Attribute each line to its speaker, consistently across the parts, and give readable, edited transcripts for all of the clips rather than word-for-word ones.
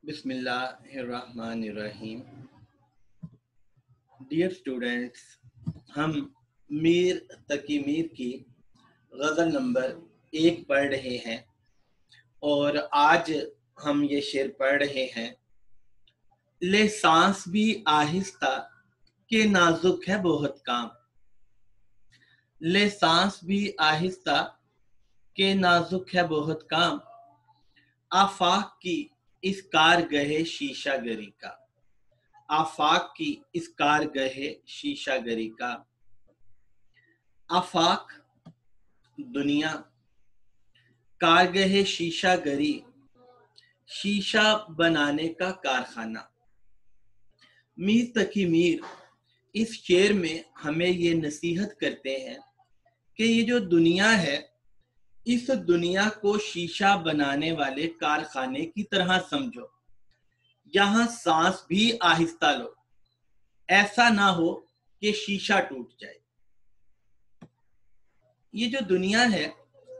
Speaker 1: بسم اللہ الرحمن الرحیم۔ ڈیئر اسٹوڈینٹس، ہم میر تقی میر کی غزل نمبر 1 پڑھ رہے ہیں اور آج ہم یہ شعر پڑھ رہے ہیں۔ لے سانس بھی آہستہ کہ نازک ہے بہت کام، لے سانس بھی آہستہ کہ نازک ہے بہت کام، آفاق کی اس کارگہ شیشہ گری کا، آفاق کی اس کارگہ شیشہ گری کا۔ آفاق دنیا، کارگہ شیشہ گری شیشہ بنانے کا کارخانہ۔ میر تقی میر اس شعر میں ہمیں یہ نصیحت کرتے ہیں کہ یہ جو دنیا ہے، اس دنیا کو شیشہ بنانے والے کارخانے کی طرح سمجھو، یہاں سانس بھی آہستہ لو، ایسا نہ ہو کہ شیشہ ٹوٹ جائے۔ یہ جو دنیا ہے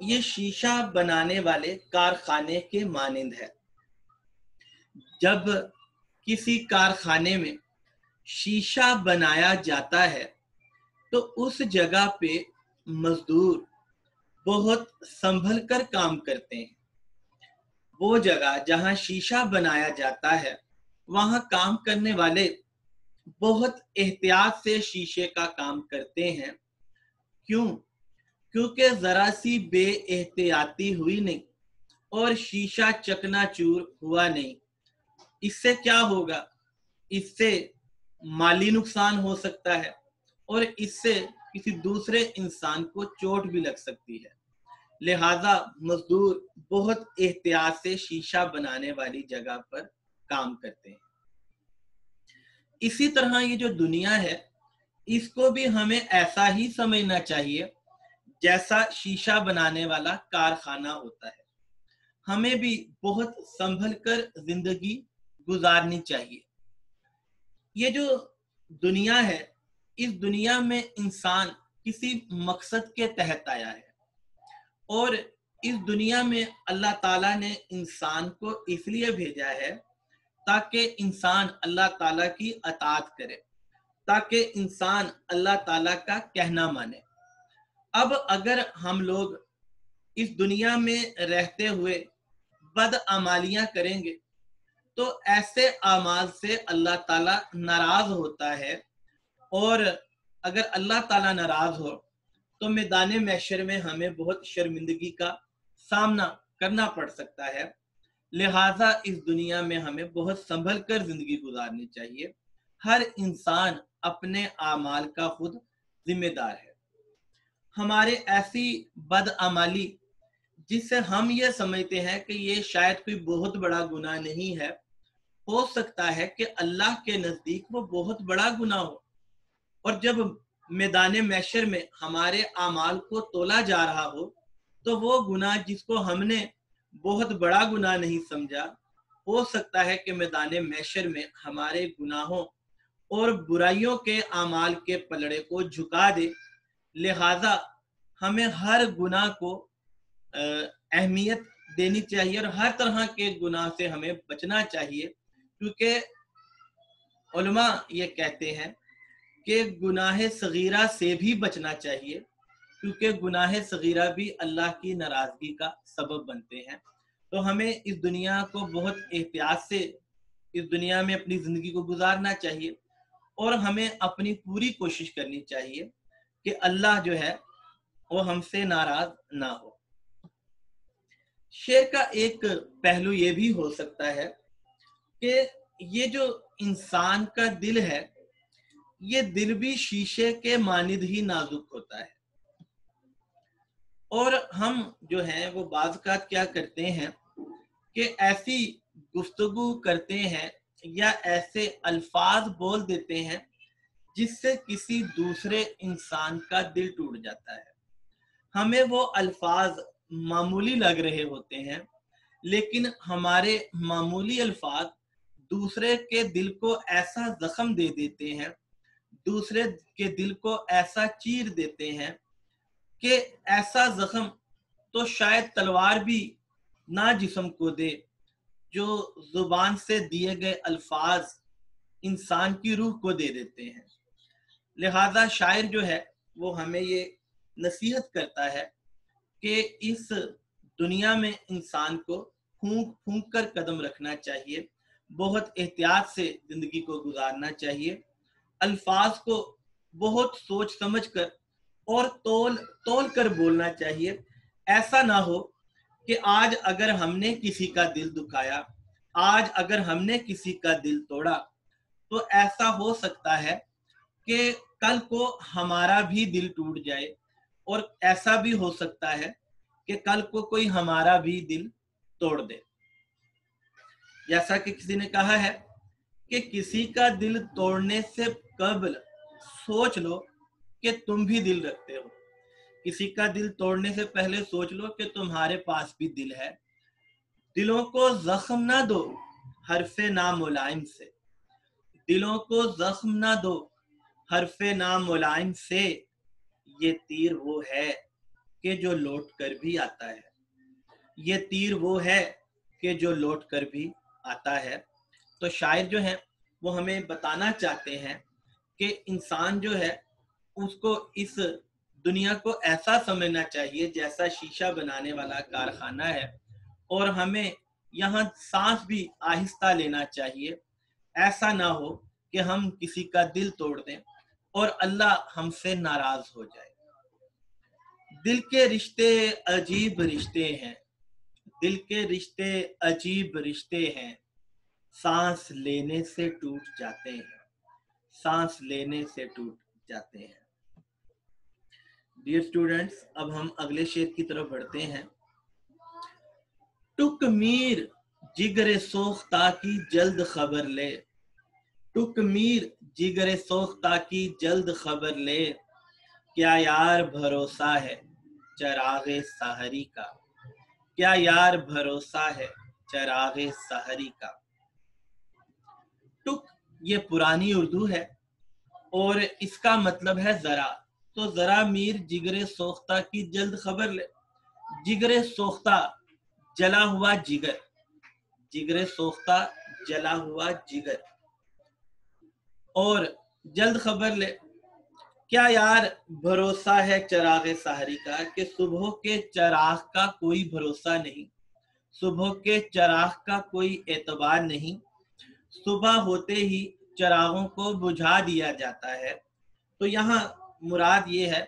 Speaker 1: یہ شیشہ بنانے والے کارخانے کے مانند ہے۔ جب کسی کارخانے میں شیشہ بنایا جاتا ہے تو اس جگہ پہ مزدور بہت سنبھل کر کام کرتے ہیں۔ وہ جگہ جہاں شیشہ بنایا جاتا ہے وہاں کام کرنے والے بہت احتیاط سے شیشے کا کام کرتے ہیں۔ کیونکہ ذرا سی بے احتیاطی ہوئی نہیں اور شیشہ چکنا چور ہوا نہیں، اس سے کیا ہوگا؟ اس سے مالی نقصان ہو سکتا ہے اور اس سے کسی دوسرے انسان کو چوٹ بھی لگ سکتی ہے۔ لہذا مزدور بہت احتیاط سے شیشہ بنانے والی جگہ پر کام کرتے ہیں۔ اسی طرح یہ جو دنیا ہے اس کو بھی ہمیں ایسا ہی سمجھنا چاہیے جیسا شیشہ بنانے والا کارخانہ ہوتا ہے۔ ہمیں بھی بہت سنبھل کر زندگی گزارنی چاہیے۔ یہ جو دنیا ہے اس دنیا میں انسان کسی مقصد کے تحت آیا ہے اور اس دنیا میں اللہ تعالیٰ نے انسان کو اس لیے بھیجا ہے تاکہ انسان اللہ تعالیٰ کی اطاعت کرے، تاکہ انسان اللہ تعالیٰ کا کہنا مانے۔ اب اگر ہم لوگ اس دنیا میں رہتے ہوئے بدعمالیاں کریں گے تو ایسے اعمال سے اللہ تعالیٰ ناراض ہوتا ہے، اور اگر اللہ تعالیٰ ناراض ہو تو میدان محشر میں ہمیں بہت شرمندگی کا سامنا کرنا پڑ سکتا ہے۔ لہٰذا اس دنیا میں ہمیں بہت سنبھل کر زندگی گزارنی چاہیے۔ ہر انسان اپنے اعمال کا خود ذمہ دار ہے۔ ہمارے ایسی بدعمالی جس سے ہم یہ سمجھتے ہیں کہ یہ شاید کوئی بہت بڑا گناہ نہیں ہے، ہو سکتا ہے کہ اللہ کے نزدیک وہ بہت بڑا گناہ ہو، اور جب میدان محشر میں ہمارے اعمال کو تولا جا رہا ہو تو وہ گناہ جس کو ہم نے بہت بڑا گناہ نہیں سمجھا، ہو سکتا ہے کہ میدان محشر میں ہمارے گناہوں اور برائیوں کے اعمال کے پلڑے کو جھکا دے۔ لہذا ہمیں ہر گناہ کو اہمیت دینی چاہیے اور ہر طرح کے گناہ سے ہمیں بچنا چاہیے، کیونکہ علماء یہ کہتے ہیں کہ گناہ صغیرہ سے بھی بچنا چاہیے، کیونکہ گناہ صغیرہ بھی اللہ کی ناراضگی کا سبب بنتے ہیں۔ تو ہمیں اس دنیا کو بہت احتیاط سے اس دنیا میں اپنی زندگی کو گزارنا چاہیے، اور ہمیں اپنی پوری کوشش کرنی چاہیے کہ اللہ جو ہے وہ ہم سے ناراض نہ ہو۔ شعر کا ایک پہلو یہ بھی ہو سکتا ہے کہ یہ جو انسان کا دل ہے یہ دل بھی شیشے کے مانند ہی نازک ہوتا ہے، اور ہم جو ہیں وہ بعض اوقات کیا کرتے ہیں کہ ایسی گفتگو کرتے ہیں یا ایسے الفاظ بول دیتے ہیں جس سے کسی دوسرے انسان کا دل ٹوٹ جاتا ہے۔ ہمیں وہ الفاظ معمولی لگ رہے ہوتے ہیں، لیکن ہمارے معمولی الفاظ دوسرے کے دل کو ایسا زخم دے دیتے ہیں، دوسرے کے دل کو ایسا چیر دیتے ہیں کہ ایسا زخم تو شاید تلوار بھی نہ جسم کو دے، جو زبان سے دیے گئے الفاظ انسان کی روح کو دے دیتے ہیں. لہذا شاعر جو ہے وہ ہمیں یہ نصیحت کرتا ہے کہ اس دنیا میں انسان کو پھونک پھونک کر قدم رکھنا چاہیے، بہت احتیاط سے زندگی کو گزارنا چاہیے، الفاظ کو بہت سوچ سمجھ کر اور تول کر بولنا چاہیے. ایسا نہ ہو کہ آج اگر ہم نے کسی کا دل دکھایا، آج اگر ہم نے کسی کا دل توڑا، تو ایسا ہو سکتا ہے کہ کل کو ہمارا بھی دل ٹوٹ جائے، اور ایسا بھی ہو سکتا ہے کہ کل کو کوئی ہمارا بھی دل توڑ دے. جیسا کہ کسی نے کہا ہے کہ کسی کا دل توڑنے سے قبل سوچ لو کہ تم بھی دل رکھتے ہو. کسی کا دل توڑنے سے پہلے سوچ لو کہ تمہارے پاس بھی دل ہے. دلوں کو زخم نہ دو حرف ناملائم سے، دلوں کو زخم نہ دو حرف ناملائم سے، یہ تیر وہ ہے کہ جو لوٹ کر بھی آتا ہے، یہ تیر وہ ہے کہ جو لوٹ کر بھی آتا ہے. تو شاعر جو ہیں وہ ہمیں بتانا چاہتے ہیں کہ انسان جو ہے اس کو اس دنیا کو ایسا سمجھنا چاہیے جیسا شیشہ بنانے والا کارخانہ ہے، اور ہمیں یہاں سانس بھی آہستہ لینا چاہیے. ایسا نہ ہو کہ ہم کسی کا دل توڑ دیں اور اللہ ہم سے ناراض ہو جائے. دل کے رشتے عجیب رشتے ہیں، دل کے رشتے عجیب رشتے ہیں، سانس لینے سے ٹوٹ جاتے ہیں، سانس لینے سے ٹوٹ جاتے ہیں. ڈیئر اسٹوڈنٹس، اب ہم اگلے شعر کی طرف بڑھتے ہیں. ٹک میر جگر سوختہ کی جلد خبر لے، ٹک میر جگر سوختہ کی جلد خبر لے، کیا یار بھروسہ ہے چراغ سحری کا، کیا یار بھروسہ ہے چراغ سحری کا. ٹک یہ پرانی اردو ہے اور اس کا مطلب ہے ذرا. تو ذرا میر جگر سوختہ کی جلد خبر لے. جگر سوختہ جلا ہوا جگر، جگر سوختہ جلا ہوا جگر، اور جلد خبر لے. کیا یار بھروسہ ہے چراغ سحری کا، کہ صبح کے چراغ کا کوئی بھروسہ نہیں، صبح کے چراغ کا کوئی اعتبار نہیں، صبح ہوتے ہی چراغوں کو بجھا دیا جاتا ہے. تو یہاں مراد یہ ہے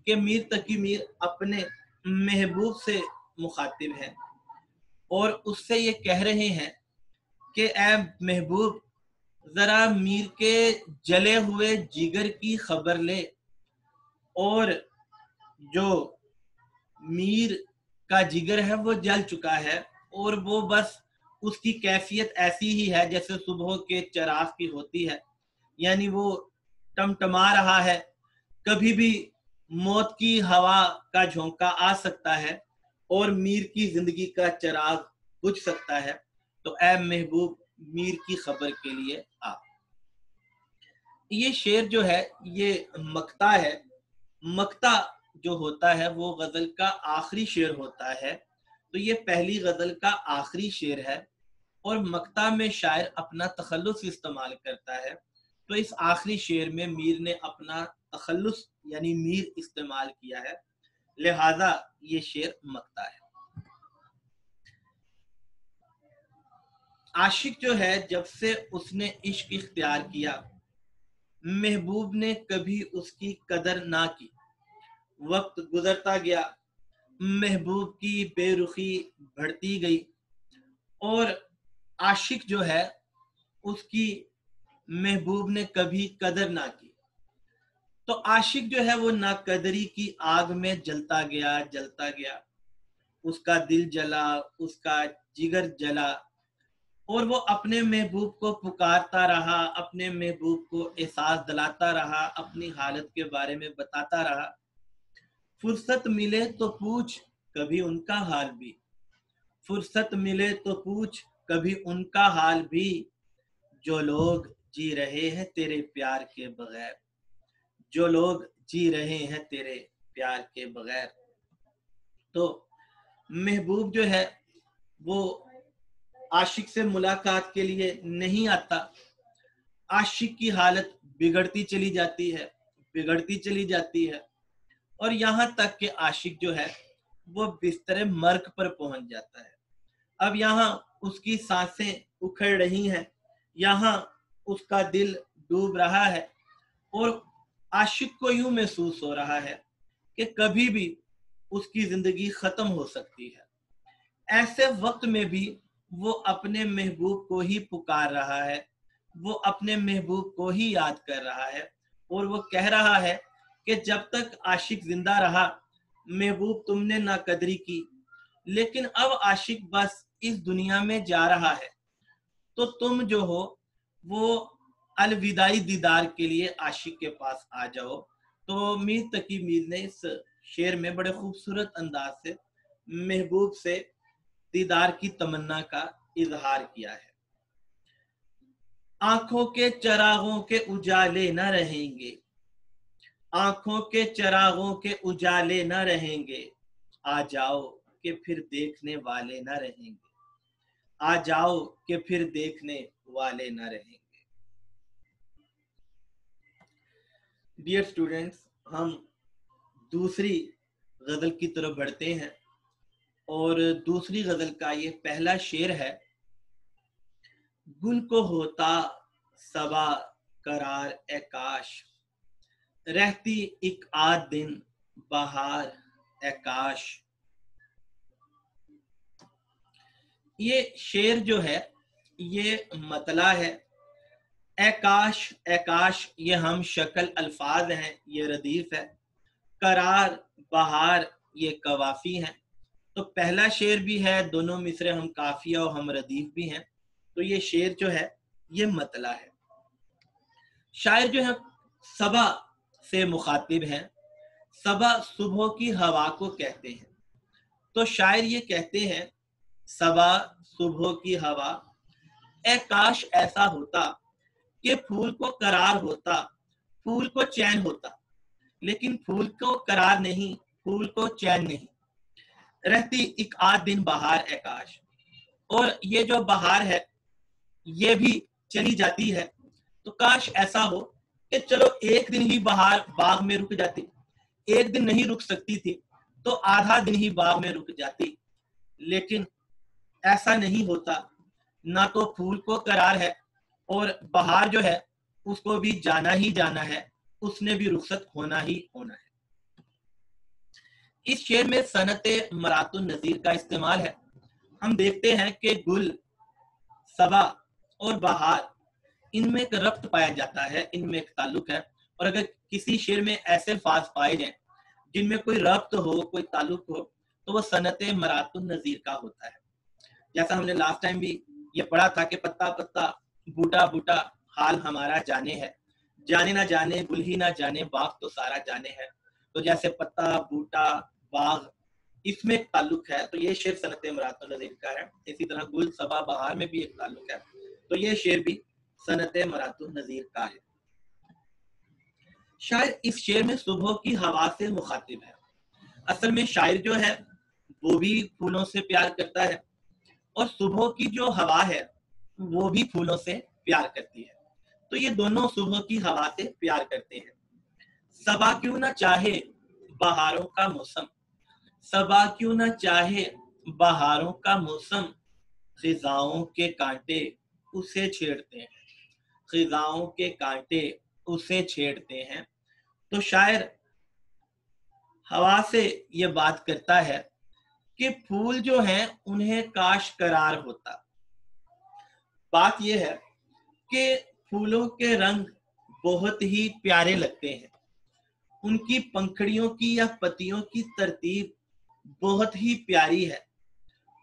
Speaker 1: کہ میر تقی میر اپنے محبوب سے مخاطب ہیں اور اس سے یہ کہہ رہے ہیں کہ اے محبوب، ذرا میر کے جلے ہوئے جگر کی خبر لے. اور جو میر کا جگر ہے وہ جل چکا ہے، اور وہ بس اس کی کیفیت ایسی ہی ہے جیسے صبح کے چراغ کی ہوتی ہے، یعنی وہ ٹمٹما رہا ہے. کبھی بھی موت کی ہوا کا جھونکا آ سکتا ہے اور میر کی زندگی کا چراغ بجھ سکتا ہے. تو اے محبوب، میر کی خبر کے لیے آ. یہ شعر جو ہے یہ مقطع ہے. مقطع جو ہوتا ہے وہ غزل کا آخری شعر ہوتا ہے. تو یہ پہلی غزل کا آخری شعر ہے اور مقطع میں شاعر اپنا تخلص استعمال کرتا ہے. تو اس آخری شعر میں میر نے اپنا تخلص یعنی میر استعمال کیا ہے، لہذا یہ شعر مقطع ہے. عاشق جو ہے جب سے اس نے عشق اختیار کیا، محبوب نے کبھی اس کی قدر نہ کی. وقت گزرتا گیا، محبوب کی بے رخی بڑھتی گئی، اور عاشق جو ہے اس کی محبوب نے کبھی قدر نہ کی. تو عاشق جو ہے وہ ناقدری کی آگ میں جلتا گیا جلتا گیا. اس کا دل جلا، اس کا جگر جلا، اور وہ اپنے محبوب کو پکارتا رہا، اپنے محبوب کو احساس دلاتا رہا، اپنی حالت کے بارے میں بتاتا رہا. فرصت ملے تو پوچھ کبھی ان کا حال بھی، فرصت ملے تو پوچھ کبھی ان کا حال بھی، جو لوگ جی رہے ہیں تیرے پیار کے بغیر، جو لوگ جی رہے ہیں تیرے پیار کے بغیر. تو محبوب جو ہے وہ आशिक से मुलाकात के लिए नहीं आता, आशिक की हालत बिगड़ती चली जाती है और यहाँ तक कि आशिक जो है वो बिस्तर मर्ग पर पहुंच जाता है। अब यहाँ उसकी सांसें उखड़ रही हैं, यहाँ उसका दिल डूब रहा है और आशिक को यूं महसूस हो रहा है कि कभी भी उसकी जिंदगी खत्म हो सकती है। ऐसे वक्त में भी वो अपने महबूब को ही पुकार रहा है, वो अपने महबूब को ही याद कर रहा है और वो कह रहा है कि जब तक आशिक जिंदा रहा महबूब तुमने ना कदरी की, लेकिन अब आशिक बस इस दुनिया में जा रहा है तो तुम जो हो वो अलविदाई दीदार के लिए आशिक के पास आ जाओ। तो मीर तकी मीर ने इस शेर में बड़े खूबसूरत अंदाज से महबूब से दीदार की तमन्ना का इजहार किया है। आंखों के चरागों के उजाले न रहेंगे, आंखों के चरागों के उजाले न रहेंगे, आ जाओ कि फिर देखने वाले न रहेंगे, आ जाओ कि फिर देखने वाले न रहेंगे। डियर स्टूडेंट्स, हम दूसरी गजल की तरफ बढ़ते हैं और दूसरी गजल का ये पहला शेर है। गुल को होता सबा करार ए काश, रहती एक आध दिन बहार ए काश। ये शेर जो है ये मतला है। ए काश ये हम शक्ल अल्फाज हैं, ये रदीफ है। करार बहार ये कवाफी हैं। तो पहला शेर भी है, दोनों मिसरे हम काफिया और हम रदीफ भी हैं। तो ये शेर जो है ये मतला है। शायर जो है सबा से मुखातिब हैं। सबा सुबह की हवा को कहते हैं। तो शायर ये कहते हैं सबा सुबह की हवा, ए काश ऐसा होता कि फूल को करार होता, फूल को चैन होता, लेकिन फूल को करार नहीं, फूल को चैन नहीं, रहती एक आध दिन बहार ए काश। और ये जो बहार है ये भी चली जाती है, तो काश ऐसा हो कि चलो एक दिन ही बहार बाग में रुक जाती, एक दिन नहीं रुक सकती थी तो आधा दिन ही बाग में रुक जाती, लेकिन ऐसा नहीं होता। ना तो फूल को करार है और बहार जो है उसको भी जाना ही जाना है, उसने भी रुखसत होना ही होना है। इस शेर में सनते मरातुन नजीर का इस्तेमाल है। हम देखते हैं कि गुल, सबा और बहार इनमें एक रब्त पाया जाता है, इनमें एक ताल्लुक है। और अगर किसी शेर में ऐसे अल्फाज पाए जाएं जिनमें कोई रब्त हो, कोई ताल्लुक हो, तो वो सनते मरातुन नजीर का होता है। जैसा हमने लास्ट टाइम भी ये पढ़ा था कि पत्ता पत्ता बूटा बूटा हाल हमारा जाने है, जाने ना जाने गुल ही ना जाने बाग तो सारा जाने है। तो जैसे पत्ता बूटा बाग इसमें एक ताल्लुक है, तो ये शेर सनते मरातुन नजीर का है। इसी तरह गुल सबा बहार में भी एक ताल्लुक है, तो ये शेर भी सनते मरातुन नजीर का है। शायर इस शेर में सुबह की हवा से मुखातिब है। असल में शायर जो है वो भी फूलों से प्यार करता है और सुबह की जो हवा है वो भी फूलों से प्यार करती है। तो ये दोनों सुबह की हवा से प्यार करते हैं। सबा क्यों ना चाहे बहारों का मौसम, सबा क्यों ना चाहे बहारों का मौसम, खिजाओं के कांटे उसे छेड़ते हैं, खिजाओं के कांटे उसे छेड़ते हैं। तो शायर हवा से ये बात करता है कि फूल जो हैं उन्हें काश करार होता। बात यह है कि फूलों के रंग बहुत ही प्यारे लगते हैं, उनकी पंखड़ियों की या पत्तियों की तरतीब बहुत ही प्यारी है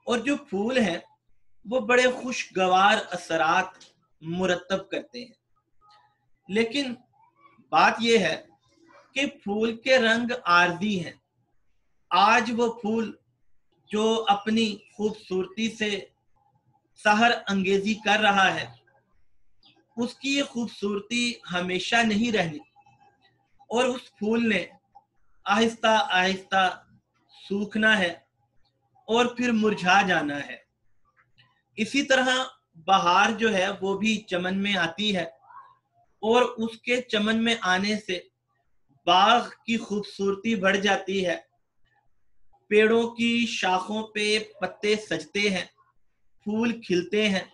Speaker 1: और जो फूल हैं वो बड़े खुशगवार असरात मुरतब करते हैं। लेकिन बात यह है कि फूल के रंग आर्जी हैं। आज वो फूल जो अपनी खूबसूरती से सहर अंगेजी कर रहा है उसकी ये खूबसूरती हमेशा नहीं रहनी और उस फूल ने आहिस्ता आहिस्ता सूखना है और फिर मुरझा जाना है। इसी तरह बहार जो है वो भी चमन में आती है और उसके चमन में आने से बाग की खूबसूरती बढ़ जाती है। पेड़ों की शाखों पे पत्ते सजते हैं, फूल खिलते हैं,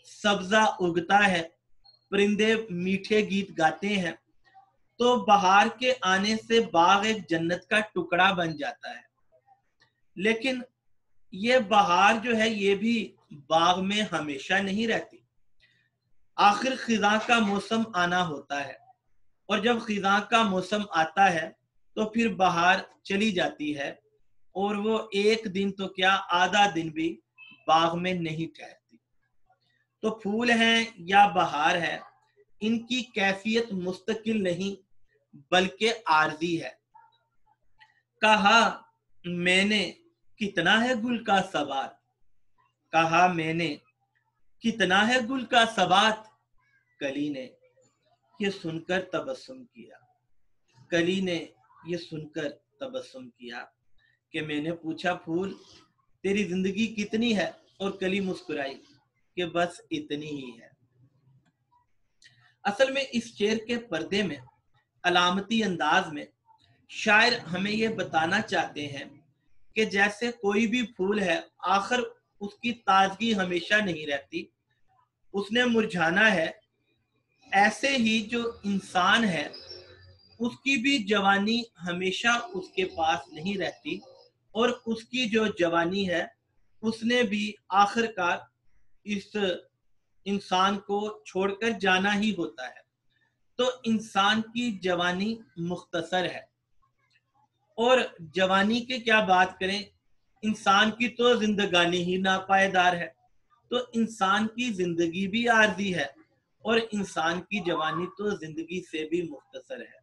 Speaker 1: सब्जा उगता है, परिंदे मीठे गीत गाते हैं। तो बहार के आने से बाग एक जन्नत का टुकड़ा बन जाता है। लेकिन ये बहार जो है ये भी बाग में हमेशा नहीं रहती। आखिर खिज़ां का मौसम आना होता है और जब खिज़ां का मौसम आता है तो फिर बहार चली जाती है और वो एक दिन तो क्या आधा दिन भी बाग में नहीं ठहरती। तो फूल हैं या बहार है, इनकी कैफियत मुस्तकिल नहीं बल्कि आर्जी है। कहा मैंने कितना है गुल का सबात, कहा मैंने कितना है गुल का सबात, कली ने ये सुनकर तबस्सुम किया। कली ने ये सुनकर तबस्सुम किया कि मैंने पूछा फूल तेरी जिंदगी कितनी है, और कली मुस्कुराई कि बस इतनी ही है। असल में इस शेर के पर्दे में अलामती अंदाज में शायर हमें ये बताना चाहते हैं कि जैसे कोई भी फूल है आखिर उसकी ताजगी हमेशा नहीं रहती, उसने मुरझाना है। ऐसे ही जो इंसान है उसकी भी जवानी हमेशा उसके पास नहीं रहती और उसकी जो जवानी है उसने भी आखिरकार इस इंसान को छोड़कर जाना ही होता है। तो इंसान की जवानी मुख्तसर है और जवानी की क्या बात करें, इंसान की तो जिंदगानी ही नापायदार है। तो इंसान की जिंदगी भी आर्जी है और इंसान की जवानी तो जिंदगी से भी मुख्तसर है।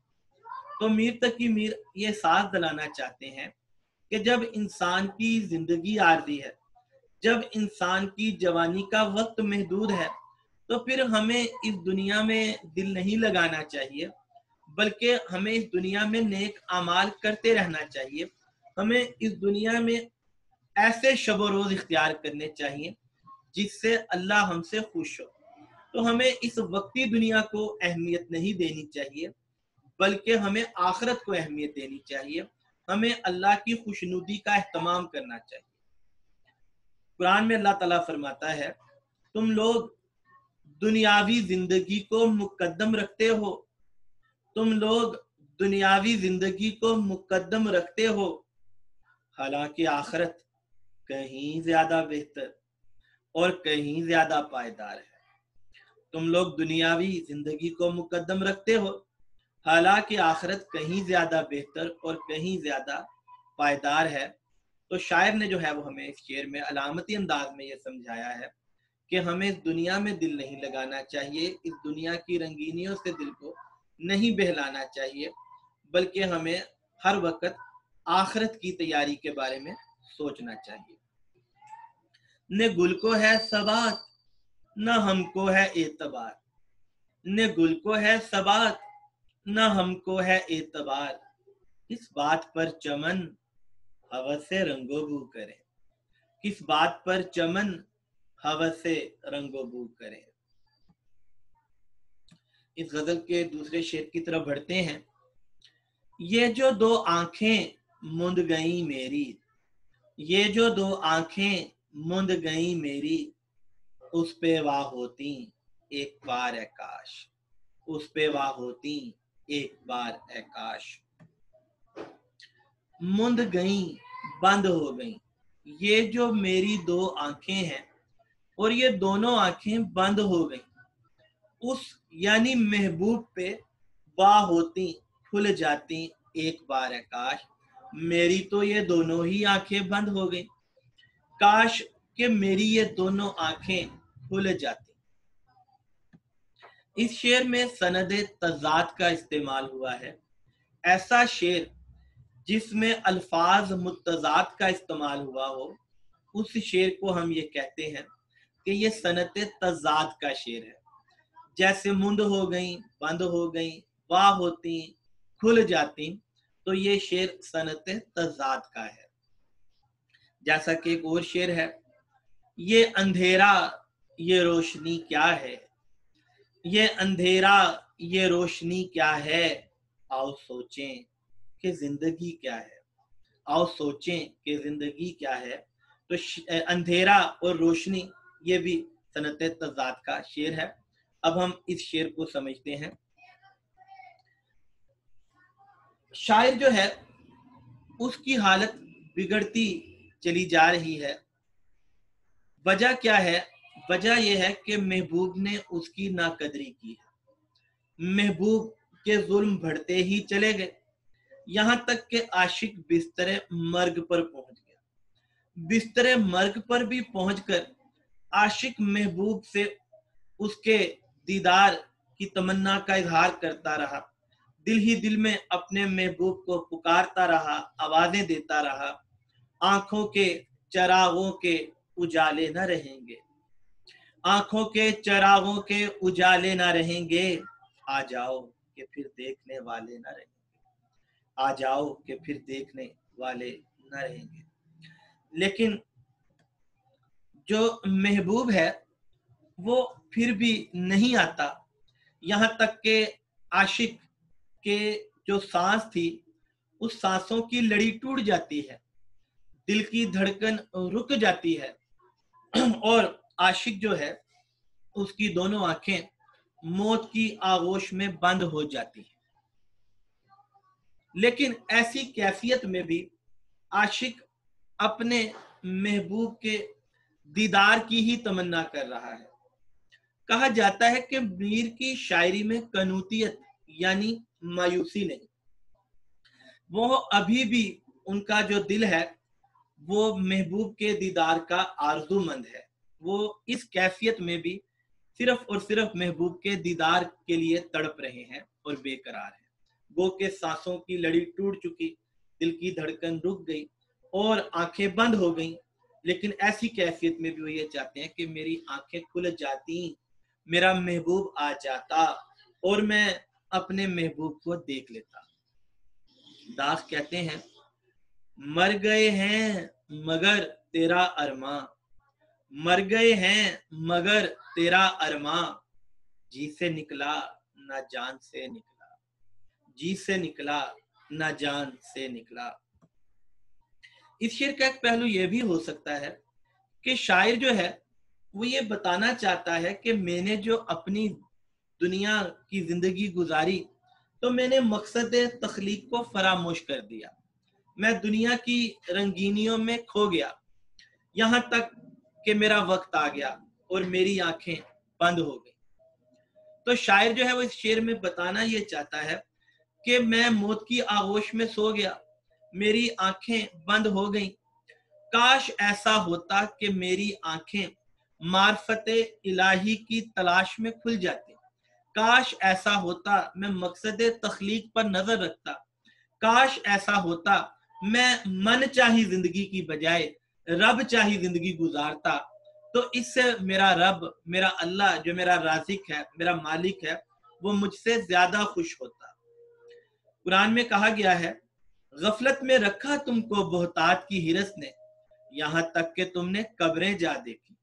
Speaker 1: तो मीर तकी मीर ये साथ दिलाना चाहते हैं कि जब इंसान की जिंदगी आर्जी है, जब इंसान की जवानी का वक्त महदूद है, तो फिर हमें इस दुनिया में दिल नहीं लगाना चाहिए, बल्कि हमें इस दुनिया में नेक अमाल करते रहना चाहिए। हमें इस दुनिया में ऐसे शब रोज इख्तियार करने चाहिए जिससे अल्लाह हमसे खुश हो। तो हमें इस वक्ती दुनिया को अहमियत नहीं देनी चाहिए, बल्कि हमें आखिरत को अहमियत देनी चाहिए। हमें अल्लाह की खुशनुदी का एहतमाम करना चाहिए। कुरान में अल्लाह ताला फरमाता है, तुम लोग दुनियावी जिंदगी को मुकद्दम रखते हो, तुम लोग दुनियावी जिंदगी को मुकद्दम रखते हो, हालांकि आखिरत कहीं ज्यादा बेहतर और कहीं ज्यादा पायदार है। तुम लोग दुनियावी जिंदगी को मुकद्दम रखते हो, हालांकि आखिरत कहीं ज्यादा बेहतर और कहीं ज्यादा पायदार है। तो शायर ने जो है वो हमें इस शेर में अलामती अंदाज में ये समझाया है कि हमें इस दुनिया में दिल नहीं लगाना चाहिए, इस दुनिया की रंगीनियों से दिल को नहीं बहलाना चाहिए, बल्कि हमें हर वक्त आखिरत की तैयारी के बारे में सोचना चाहिए। न गुल को है सबात न हमको है एतबार, न गुल को है सबात न हमको है एतबार, किस बात पर चमन हवस से रंगोबू करे, किस बात पर चमन हवस से रंगोबू करे। इस गजल के दूसरे शेर की तरफ बढ़ते हैं। ये जो दो आंखें मुंद गई मेरी, ये जो दो आंखें मुंद गई मेरी, उस पे वाह होती एक बार है काश, उस पे वाह होती एक बार है काश। मुंद गई, बंद हो गई, ये जो मेरी दो आंखें हैं और ये दोनों आंखें बंद हो गई, उस यानी महबूब पे वाह होती खुल जाती एक बार है काश। मेरी तो ये दोनों ही आंखें बंद हो गई, काश कि मेरी ये दोनों आंखें खुल जाती। इस शेर में सनद तजाद का इस्तेमाल हुआ है। ऐसा शेर जिसमें अल्फाज मुतजाद का इस्तेमाल हुआ हो, उस शेर को हम ये कहते हैं कि ये सनत तजाद का शेर है। जैसे मुंद हो गई, बंद हो गई, वाह होती, खुल जाती, तो ये शेर सनत तजाद का है। जैसा कि एक और शेर है, ये अंधेरा ये रोशनी क्या है, ये अंधेरा ये रोशनी क्या है, आओ सोचें कि जिंदगी क्या है, आओ सोचें कि जिंदगी क्या है। तो अंधेरा और रोशनी ये भी सनत तज़ाद का शेर है। अब हम इस शेर को समझते हैं। शायर जो है उसकी हालत बिगड़ती चली जा रही है। वजह क्या है? वजह यह है कि महबूब ने उसकी नाकदरी की है। महबूब के जुल्म बढ़ते ही चले गए, यहां तक कि आशिक बिस्तरे मर्ग पर पहुंच गया। बिस्तरे मर्ग पर भी पहुंचकर आशिक महबूब से उसके दीदार की तमन्ना का इजहार करता रहा। दिल ही दिल में अपने महबूब को पुकारता रहा, आवाजें देता रहा। आंखों के चरागों के उजाले न रहेंगे, आंखों के चरागों के उजाले न रहेंगे, आ जाओ कि फिर देखने वाले न रहेंगे, आ जाओ कि फिर देखने वाले न रहेंगे। लेकिन जो महबूब है वो फिर भी नहीं आता। यहाँ तक के आशिक के जो सांस थी उस सांसों की लड़ी टूट जाती है, दिल की धड़कन रुक जाती है और आशिक जो है उसकी दोनों आंखें मौत की आगोश में बंद हो जाती है। लेकिन ऐसी कैफियत में भी आशिक अपने महबूब के दीदार की ही तमन्ना कर रहा है। कहा जाता है कि मीर की शायरी में कनूतियत यानी मायूसी नहीं, वो अभी भी उनका जो दिल है वो महबूब के दीदार का आरज़ूमंद है। वो इस कैफियत में भी सिर्फ और सिर्फ महबूब के दीदार के लिए तड़प रहे हैं और बेकरार हैं। गो के सांसों की लड़ी टूट चुकी, दिल की धड़कन रुक गई और आंखें बंद हो गईं, लेकिन ऐसी कैफियत में भी वो ये चाहते हैं कि मेरी आंखें खुल जाती, मेरा महबूब आ जाता और मैं अपने महबूब को देख लेता। दास कहते हैं, मर गए हैं मगर तेरा अरमां, मर गए हैं मगर तेरा अरमां, जी से निकला ना जान से निकला, जी से निकला ना जान से निकला। इस शेर का एक पहलू यह भी हो सकता है कि शायर जो है वो ये बताना चाहता है कि मैंने जो अपनी दुनिया की जिंदगी गुजारी तो मैंने मकसद तख्लीक को फरामोश कर दिया, मैं दुनिया की रंगीनियों में खो गया, यहाँ तक कि मेरा वक्त आ गया और मेरी आंखें बंद हो गई। तो शायर जो है वो इस शेर में बताना ये चाहता है कि मैं मौत की आगोश में सो गया, मेरी आंखें बंद हो गईं। काश ऐसा होता कि मेरी आंखें मार्फते इलाही की तलाश में खुल जाती, काश ऐसा होता मैं मकसद तख्लीक पर नजर रखता, काश ऐसा होता मैं मन चाही जिंदगी की बजाय रब चाही जिंदगी गुजारता, तो इससे मेरा रब, मेरा अल्लाह जो मेरा राज़िक है, मेरा मालिक है, वो मुझसे ज्यादा खुश होता। कुरान में कहा गया है, गफलत में रखा तुमको बोहतात की हिरस ने, यहाँ तक कि तुमने कब्रें जा देखी।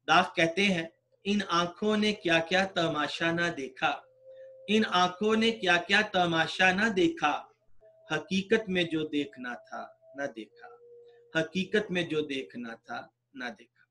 Speaker 1: दास कहते हैं, इन आंखों ने क्या क्या तमाशा ना देखा, इन आंखों ने क्या क्या तमाशा ना देखा, हकीकत में जो देखना था ना देखा, हकीकत में जो देखना था ना देखा।